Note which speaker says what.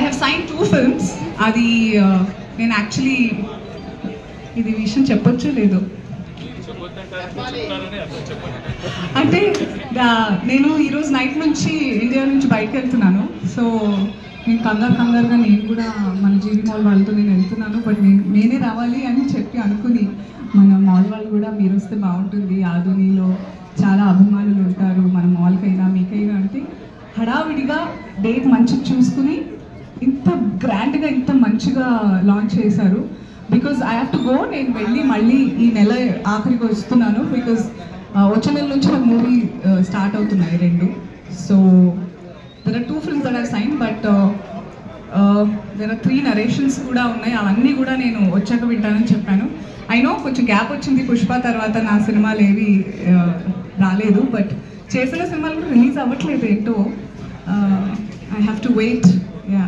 Speaker 1: have signed 2 films. అది నేను actually ఇది విషయం చెప్పొచ్చు లేదు అంటే నేను ఈరోజు నైట్ నుంచి ఇండియా నుంచి బయటకు వెళ్తున్నాను. సో నేను కంగారుగా నేను కూడా మన జీవి మాల్ వాళ్ళతో నేను వెళ్తున్నాను. బట్ నేనే రావాలి అని చెప్పి అనుకుని మన మాల్ వాళ్ళు కూడా మీరు వస్తే బాగుంటుంది, ఆధునిలో చాలా అభిమానులు ఉంటారు మన మాల్కైనా మీకైనా అంటే హడావిడిగా డేట్ మంచిగా చూసుకుని ఇంత గ్రాండ్గా ఇంత మంచిగా లాంచ్ చేశారు. Because I have to go, నేను వెళ్ళి మళ్ళీ ఈ నెల ఆఖరికి వస్తున్నాను. బికాజ్ వచ్చే నెల నుంచి నాకు మూవీ స్టార్ట్ అవుతున్నాయి 2. So there are 2 films that I've signed, but there are 3 narrations కూడా ఉన్నాయి. అవన్నీ కూడా నేను వచ్చాక వింటానని చెప్పాను. ఐ నో కొంచెం గ్యాప్ వచ్చింది, పుష్ప తర్వాత నా సినిమాలు ఏవి రాలేదు. బట్ చేసిన సినిమాలు కూడా రిలీజ్ అవ్వట్లేదు ఏంటో. I have to wait. Yeah.